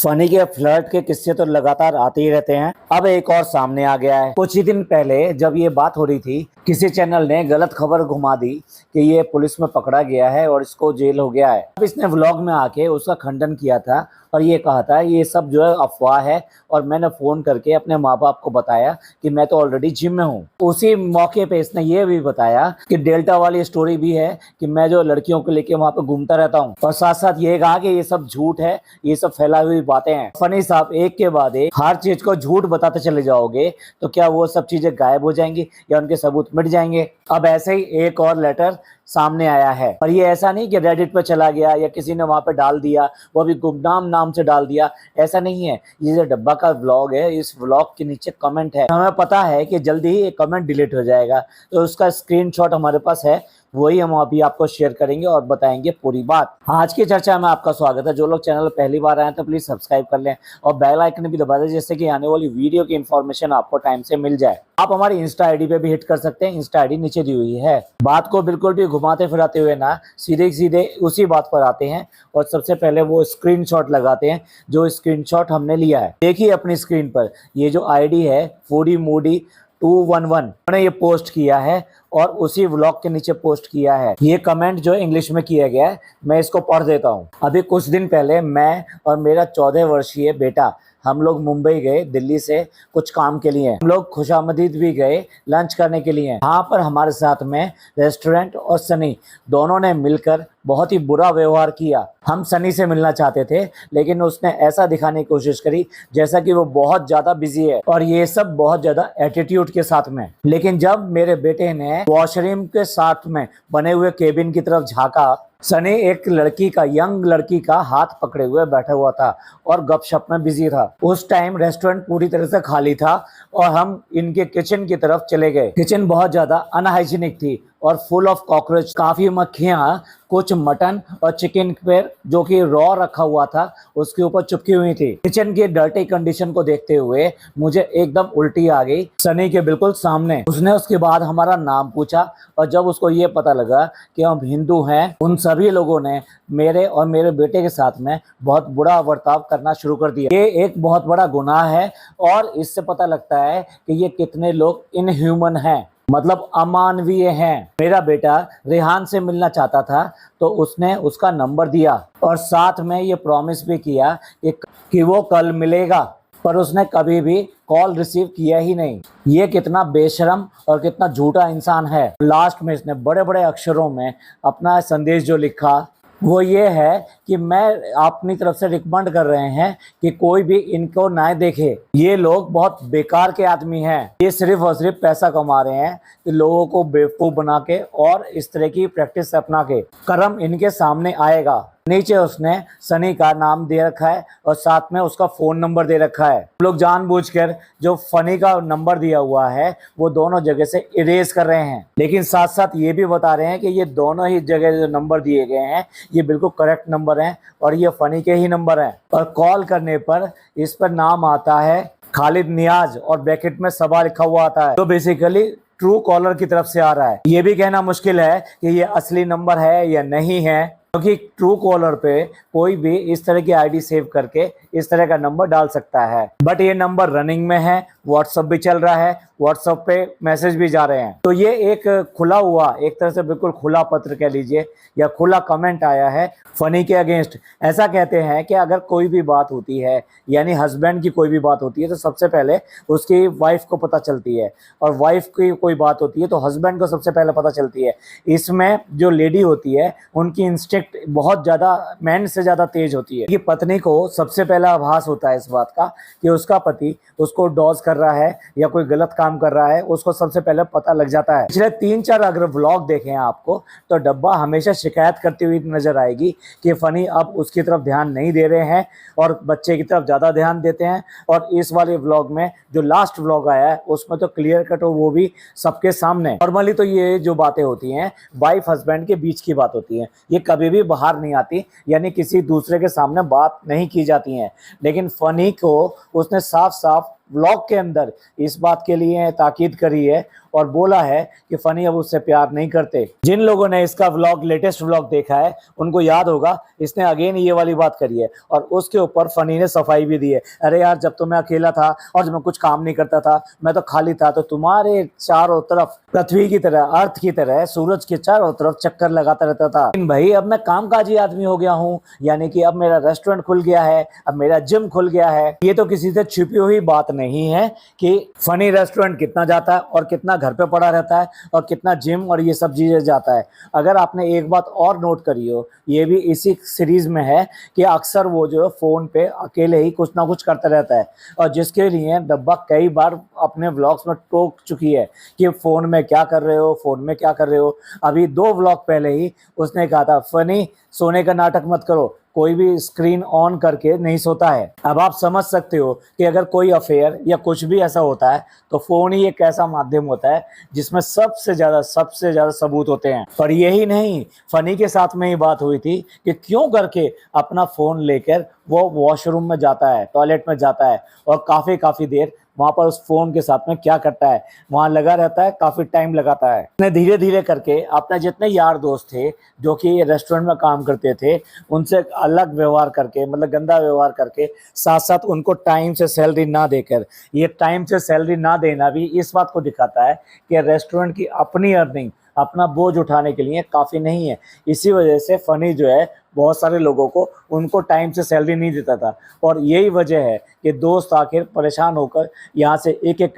Funny के flirt के किस्से तो लगातार आते ही रहते हैं। अब एक और सामने आ गया है। कुछ ही दिन पहले जब ये बात हो रही थी, किसी चैनल ने गलत खबर घुमा दी कि ये पुलिस में पकड़ा गया है और इसको जेल हो गया है। अब इसने व्लॉग में आके उसका खंडन किया था और ये कहा था ये सब जो है अफवाह है, और मैंने फोन करके अपने माँ बाप को बताया कि मैं तो ऑलरेडी जिम में हूँ। उसी मौके पे इसने ये भी बताया कि डेल्टा वाली स्टोरी भी है कि मैं जो लड़कियों को लेके वहाँ पे घूमता रहता हूँ, और साथ साथ ये कहा कि ये सब झूठ है, ये सब फैलाई हुई बातें हैं। फनी साहब एक के बाद एक हर चीज को झूठ बताते चले जाओगे तो क्या वो सब चीजें गायब हो जाएंगी या उनके सबूत मिट जाएंगे? अब ऐसे ही एक और लेटर सामने आया है, और ये ऐसा नहीं कि रेडिट पे चला गया या किसी ने वहां पे डाल दिया, वो भी गुमनाम नाम से डाल दिया, ऐसा नहीं है। ये जो डब्बा का व्लॉग है, इस व्लॉग के नीचे कमेंट है। हमें पता है कि जल्दी ही एक कमेंट डिलीट हो जाएगा, तो उसका स्क्रीनशॉट हमारे पास है, वही हम अभी आपको शेयर करेंगे और बताएंगे पूरी बात। आज की चर्चा में आपका स्वागत है। जो लोग चैनल पहली बार आए तो प्लीज सब्सक्राइब कर लें और बेल आइकन भी दबा दें, जिससे कि आने वाली वीडियो की इन्फॉर्मेशन आपको टाइम से मिल जाए। आप हमारी इंस्टा आईडी पे भी हिट कर सकते हैं, इंस्टा आईडी नीचे दी हुई है। बात को बिल्कुल भी घुमाते फिराते हुए ना सीधे सीधे उसी बात पर आते हैं, और सबसे पहले वो स्क्रीनशॉट लगाते हैं जो स्क्रीनशॉट हमने लिया है। देखिए अपनी स्क्रीन पर ये जो आईडी है फूडी मूडी 211 उन्होंने ये पोस्ट किया है और उसी व्लॉग के नीचे पोस्ट किया है। ये कमेंट जो इंग्लिश में किया गया है, मैं इसको पढ़ देता हूँ। अभी कुछ दिन पहले मैं और मेरा 14 वर्षीय बेटा हम लोग मुंबई गए दिल्ली से कुछ काम के लिए। हम लोग खुशामदीद भी गए लंच करने के लिए। वहाँ पर हमारे साथ में रेस्टोरेंट और सनी दोनों ने मिलकर बहुत ही बुरा व्यवहार किया। हम सनी से मिलना चाहते थे, लेकिन उसने ऐसा दिखाने की कोशिश करी जैसा कि वो बहुत ज्यादा बिजी है, और ये सब बहुत ज्यादा एटीट्यूड के साथ में। लेकिन जब मेरे बेटे ने वॉशरूम के साथ में बने हुए केबिन की तरफ झांका, सनी एक लड़की का, यंग लड़की का हाथ पकड़े हुए बैठा हुआ था और गपशप में बिजी था। उस टाइम रेस्टोरेंट पूरी तरह से खाली था और हम इनके किचन की तरफ चले गए। किचन बहुत ज्यादा अनहाइजीनिक थी और फुल ऑफ कॉकरोच, काफी मक्खियां कुछ मटन और चिकन पे जो कि रॉ रखा हुआ था उसके ऊपर चिपकी हुई थी। किचन की डर्टी कंडीशन को देखते हुए मुझे एकदम उल्टी आ गई सनी के बिल्कुल सामने। उसने उसके बाद हमारा नाम पूछा, और जब उसको ये पता लगा कि हम हिंदू हैं, उन सभी लोगों ने मेरे और मेरे बेटे के साथ में बहुत बुरा बर्ताव करना शुरू कर दिया। ये एक बहुत बड़ा गुनाह है, और इससे पता लगता है कि ये कितने लोग इनह्यूमन हैं, मतलब अमानवीय हैं। मेरा बेटा रेहान से मिलना चाहता था, तो उसने उसका नंबर दिया और साथ में ये प्रॉमिस भी किया कि वो कल मिलेगा, पर उसने कभी भी कॉल रिसीव किया ही नहीं। ये कितना बेशरम और कितना झूठा इंसान है। लास्ट में इसने बड़े बड़े अक्षरों में अपना संदेश जो लिखा वो ये है कि मैं अपनी तरफ से रिकमेंड कर रहे हैं कि कोई भी इनको ना देखे। ये लोग बहुत बेकार के आदमी हैं। ये सिर्फ और सिर्फ पैसा कमा रहे हैं कि लोगों को बेवकूफ बना के और इस तरह की प्रैक्टिस अपना के। कर्म इनके सामने आएगा। नीचे उसने सनी का नाम दे रखा है और साथ में उसका फोन नंबर दे रखा है। लोग जानबूझकर जो फनी का नंबर दिया हुआ है वो दोनों जगह से इरेज कर रहे हैं, लेकिन साथ साथ ये भी बता रहे हैं कि ये दोनों ही जगह जो नंबर दिए गए हैं ये बिल्कुल करेक्ट नंबर हैं और ये फनी के ही नंबर हैं। और कॉल करने पर इस पर नाम आता है खालिद नियाज और ब्रैकेट में सबा लिखा हुआ आता है, जो बेसिकली ट्रू कॉलर की तरफ से आ रहा है। ये भी कहना मुश्किल है कि ये असली नंबर है या नहीं है, क्योंकि ट्रू कॉलर पे कोई भी इस तरह की आईडी सेव करके इस तरह का नंबर डाल सकता है। बट ये नंबर रनिंग में है, व्हाट्सएप भी चल रहा है, व्हाट्सएप पे मैसेज भी जा रहे हैं। तो ये एक खुला हुआ, एक तरह से बिल्कुल खुला पत्र कह लीजिए या खुला कमेंट आया है फनी के अगेंस्ट। ऐसा कहते हैं कि अगर कोई भी बात होती है, यानी हस्बैंड की कोई भी बात होती है, तो सबसे पहले उसकी वाइफ को पता चलती है, और वाइफ की कोई बात होती है तो हस्बैंड को सबसे पहले पता चलती है। इसमें जो लेडी होती है उनकी इंस्टिंक्ट बहुत ज़्यादा मैन से ज़्यादा तेज होती है। कि पत्नी को सबसे पहला आभास होता है इस बात का कि उसका पति उसको डॉज कर रहा है या कोई गलत काम कर रहा है, उसको सबसे पहले पता लग जाता है। पिछले 3-4 अगर व्लॉग देखें आपको, तो डब्बा हमेशा शिकायत करती हुई नजर आएगी कि फनी अब उसकी तरफ ध्यान नहीं दे रहे हैं और बच्चे की तरफ ज़्यादा ध्यान देते हैं। और इस वाले व्लॉग में जो लास्ट व्लॉग आया है उसमें तो क्लियर कट हो, वो भी सबके सामने। नॉर्मली तो ये जो बातें होती हैं वाइफ हस्बैंड के बीच की बात होती है, ये कभी भी बाहर नहीं आती, यानी किसी दूसरे के सामने बात नहीं की जाती है। लेकिन फनी को उसने साफ साफ व्लॉग के अंदर इस बात के लिए ताकीद करी है और बोला है कि फनी अब उससे प्यार नहीं करते। जिन लोगों ने इसका व्लॉग, लेटेस्ट व्लॉग देखा है, उनको याद होगा इसने अगेन ये वाली बात करी है और उसके ऊपर फनी ने सफाई भी दी है। अरे यार, जब तो मैं अकेला था और जब मैं कुछ काम नहीं करता था, मैं तो खाली था, तो तुम्हारे चारों तरफ पृथ्वी की तरह, अर्थ की तरह, सूरज के चारों तरफ चक्कर लगाता रहता था। लेकिन भाई अब मैं कामकाजी आदमी हो गया हूँ, यानी कि अब मेरा रेस्टोरेंट खुल गया है, अब मेरा जिम खुल गया है। ये तो किसी से छिपी हुई बात नहीं है कि फनी रेस्टोरेंट कितना जाता है और कितना घर पे पड़ा रहता है और कितना जिम और ये सब चीजें जाता है। अगर आपने एक बात और नोट करी हो, ये भी इसी सीरीज में है कि अक्सर वो जो फोन पे अकेले ही कुछ ना कुछ करता रहता है और जिसके लिए डब्बा कई बार अपने व्लॉग्स में टोक चुकी है कि फोन में क्या कर रहे हो, फोन में क्या कर रहे हो। अभी 2 व्लॉग पहले ही उसने कहा था, फनी सोने का नाटक मत करो, कोई भी स्क्रीन ऑन करके नहीं सोता है। अब आप समझ सकते हो कि अगर कोई अफेयर या कुछ भी ऐसा होता है तो फोन ही एक ऐसा माध्यम होता है जिसमें सबसे ज्यादा सबूत होते हैं। और यही नहीं, फनी के साथ में ही बात हुई थी कि क्यों करके अपना फोन लेकर वो वॉशरूम में जाता है, टॉयलेट में जाता है और काफी देर वहां पर उस फोन के साथ में क्या करता है, वहां लगा रहता है, काफी टाइम लगाता है। उसने धीरे धीरे करके अपने जितने यार दोस्त थे जो कि रेस्टोरेंट में काम करते थे, उनसे अलग व्यवहार करके, मतलब गंदा व्यवहार करके, साथ साथ उनको टाइम से सैलरी ना देकर, ये टाइम से सैलरी ना देना भी इस बात को दिखाता है कि रेस्टोरेंट की अपनी अर्निंग, अपना बोझ उठाने के लिए काफ़ी नहीं है। इसी वजह से फनी जो है बहुत सारे लोगों को, उनको टाइम से सैलरी नहीं देता था और यही वजह है कि दोस्त आखिर परेशान होकर यहाँ से एक एक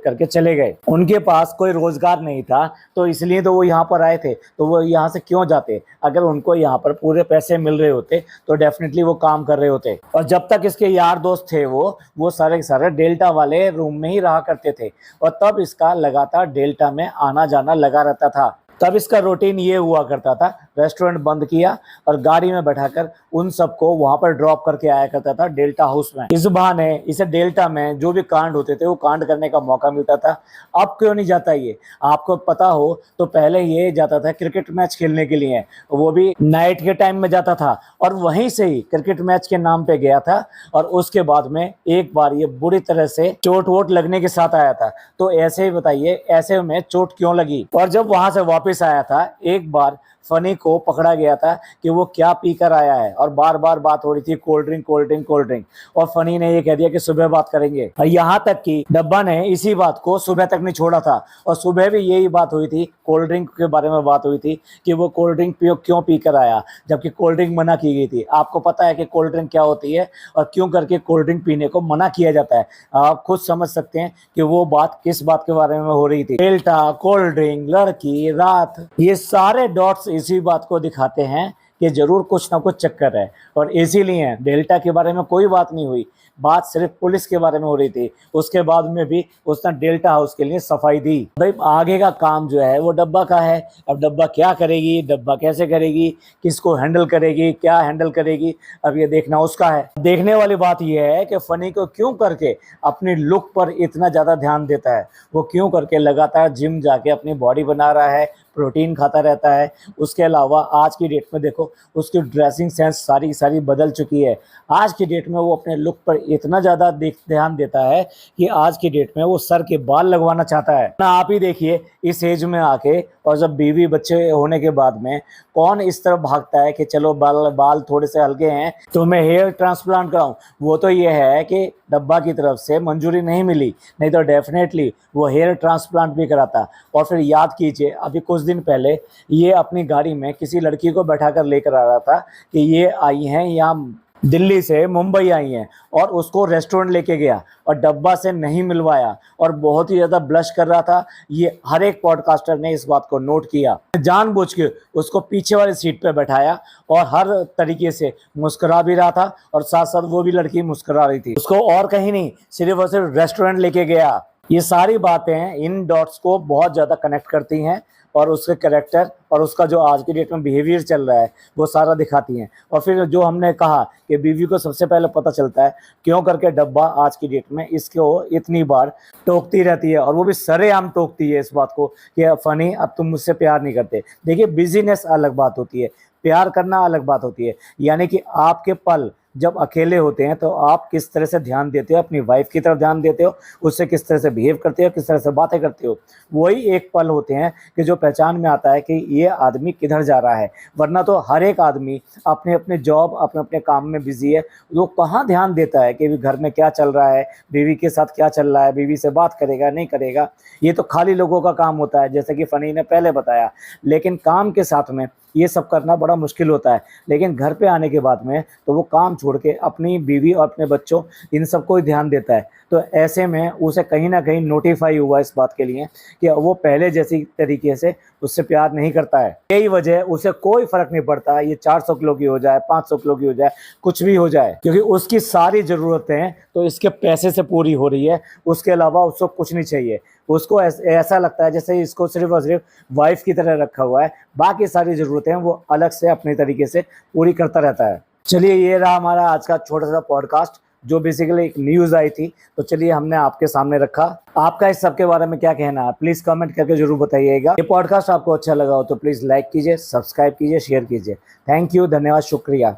करके चले गए। उनके पास कोई रोजगार नहीं था तो इसलिए तो वो यहाँ पर आए थे, तो वो यहाँ से क्यों जाते? अगर उनको यहाँ पर पूरे पैसे मिल रहे होते तो डेफिनेटली वो काम कर रहे होते। और जब तक इसके यार दोस्त थे वो सारे के सारे डेल्टा वाले रूम में ही रहा करते थे और तब इसका लगातार डेल्टा में आना जाना लगा रहता था। तब इसका रूटीन ये हुआ करता था, रेस्टोरेंट बंद किया और गाड़ी में बैठाकर उन सबको वहां पर ड्रॉप करके आया करता था डेल्टा हाउस में। इस बहाने इसे डेल्टा में जो भी कांड होते थे वो कांड करने का मौका मिलता था। अब क्यों नहीं जाता ये? आपको पता हो तो पहले ये जाता था क्रिकेट मैच खेलने के लिए, वो भी नाइट के टाइम में जाता था और वहीं से ही क्रिकेट मैच के नाम पे गया था और उसके बाद में एक बार ये बुरी तरह से चोट वोट लगने के साथ आया था। तो ऐसे ही बताइए, ऐसे में चोट क्यों लगी? और जब वहां से वापस आया था, एक बार फनी को पकड़ा गया था कि वो क्या पीकर आया है और बार बार बात हो रही थी कोल्ड ड्रिंक और फनी ने ये कह दिया कि सुबह बात करेंगे। और यहाँ तक कि डब्बा ने इसी बात को सुबह तक नहीं छोड़ा था और सुबह भी यही बात हुई थी, कोल्ड ड्रिंक के बारे में बात हुई थी कि वो कोल्ड ड्रिंक क्यों पीकर आया, जबकि कोल्ड ड्रिंक मना की गई थी। आपको पता है कि कोल्ड ड्रिंक क्या होती है और क्यों करके कोल्ड ड्रिंक पीने को मना किया जाता है। आप खुद समझ सकते हैं कि वो बात किस बात के बारे में हो रही थी। डेल्टा, कोल्ड ड्रिंक, लड़की, रात, ये सारे डॉट्स इसी बात को दिखाते हैं कि जरूर कुछ ना कुछ चक्कर है। और इसीलिए डेल्टा के बारे में कोई बात नहीं हुई, बात सिर्फ पुलिस के बारे में हो रही थी। उसके बाद में भी उसने डेल्टा हाउस के लिए सफाई दी। भाई आगे का काम जो है वो डब्बा का है। अब डब्बा क्या करेगी, डब्बा कैसे करेगी, किसको हैंडल करेगी, क्या हैंडल करेगी, अब ये देखना उसका है। देखने वाली बात यह है कि फनी को क्यों करके अपनी लुक पर इतना ज्यादा ध्यान देता है, वो क्यों करके लगातार जिम जाके अपनी बॉडी बना रहा है, प्रोटीन खाता रहता है। उसके अलावा आज की डेट में देखो उसकी ड्रेसिंग सेंस सारी की सारी बदल चुकी है। आज की डेट में वो अपने लुक पर इतना ज़्यादा ध्यान देता है कि आज की डेट में वो सर के बाल लगवाना चाहता है ना। आप ही देखिए इस एज में आके, और जब बीवी बच्चे होने के बाद में कौन इस तरफ भागता है कि चलो बाल थोड़े से हल्के हैं तो मैं हेयर ट्रांसप्लांट कराऊं। वो तो ये है कि डब्बा की तरफ से मंजूरी नहीं मिली, नहीं तो डेफिनेटली वो हेयर ट्रांसप्लांट भी कराता। और फिर याद कीजिए अभी कुछ दिन पहले ये अपनी गाड़ी में किसी लड़की को बैठा कर लेकर आ रहा था कि ये आई हैं यहाँ दिल्ली से, मुंबई आई हैं, और उसको रेस्टोरेंट लेके गया और डब्बा से नहीं मिलवाया और बहुत ही ज़्यादा ब्लश कर रहा था। ये हर एक पॉडकास्टर ने इस बात को नोट किया। जानबूझ के उसको पीछे वाली सीट पे बैठाया और हर तरीके से मुस्कुरा भी रहा था और साथ साथ वो भी लड़की मुस्कुरा रही थी उसको, और कहीं नहीं, सिर्फ और सिर्फ रेस्टोरेंट लेके गया। ये सारी बातें इन डॉट्स को बहुत ज़्यादा कनेक्ट करती हैं और उसके कैरेक्टर और उसका जो आज की डेट में बिहेवियर चल रहा है वो सारा दिखाती हैं। और फिर जो हमने कहा कि बीवी को सबसे पहले पता चलता है क्यों करके डब्बा आज की डेट में इसको इतनी बार टोकती रहती है, और वो भी सरेआम टोकती है इस बात को कि फनी अब तुम मुझसे प्यार नहीं करते। देखिए बिजीनेस अलग बात होती है, प्यार करना अलग बात होती है। यानी कि आपके पल जब अकेले होते हैं तो आप किस तरह से ध्यान देते हो, अपनी वाइफ की तरफ ध्यान देते हो, उससे किस तरह से बिहेव करते हो, किस तरह से बातें करते हो। वही एक पल होते हैं कि जो पहचान में आता है कि ये आदमी किधर जा रहा है। वरना तो हर एक आदमी अपने अपने जॉब, अपने अपने काम में बिजी है, वो कहाँ ध्यान देता है कि घर में क्या चल रहा है, बीवी के साथ क्या चल रहा है, बीवी से बात करेगा नहीं करेगा। ये तो खाली लोगों का काम होता है, जैसे कि फनी ने पहले बताया। लेकिन काम के साथ में ये सब करना बड़ा मुश्किल होता है। लेकिन घर पे आने के बाद में तो वो काम छोड़ के अपनी बीवी और अपने बच्चों, इन सबको ही ध्यान देता है। तो ऐसे में उसे कहीं ना कहीं नोटिफाई हुआ इस बात के लिए कि वो पहले जैसी तरीके से उससे प्यार नहीं करता है। यही वजह, उसे कोई फर्क नहीं पड़ता ये 400 किलो की हो जाए, 500 किलो की हो जाए, कुछ भी हो जाए, क्योंकि उसकी सारी ज़रूरतें तो इसके पैसे से पूरी हो रही है। उसके अलावा उसको कुछ नहीं चाहिए। उसको ऐसा लगता है जैसे इसको सिर्फ और सिर्फ वाइफ की तरह रखा हुआ है, बाकी सारी ज़रूरतें वो अलग से अपने तरीके से पूरी करता रहता है। चलिए, ये रहा हमारा आज का छोटा सा पॉडकास्ट, जो बेसिकली एक न्यूज़ आई थी। तो चलिए, हमने आपके सामने रखा। आपका इस सब के बारे में क्या कहना है, प्लीज़ कमेंट करके जरूर बताइएगा। ये पॉडकास्ट आपको अच्छा लगा हो तो प्लीज़ लाइक कीजिए, सब्सक्राइब कीजिए, शेयर कीजिए। थैंक यू, धन्यवाद, शुक्रिया।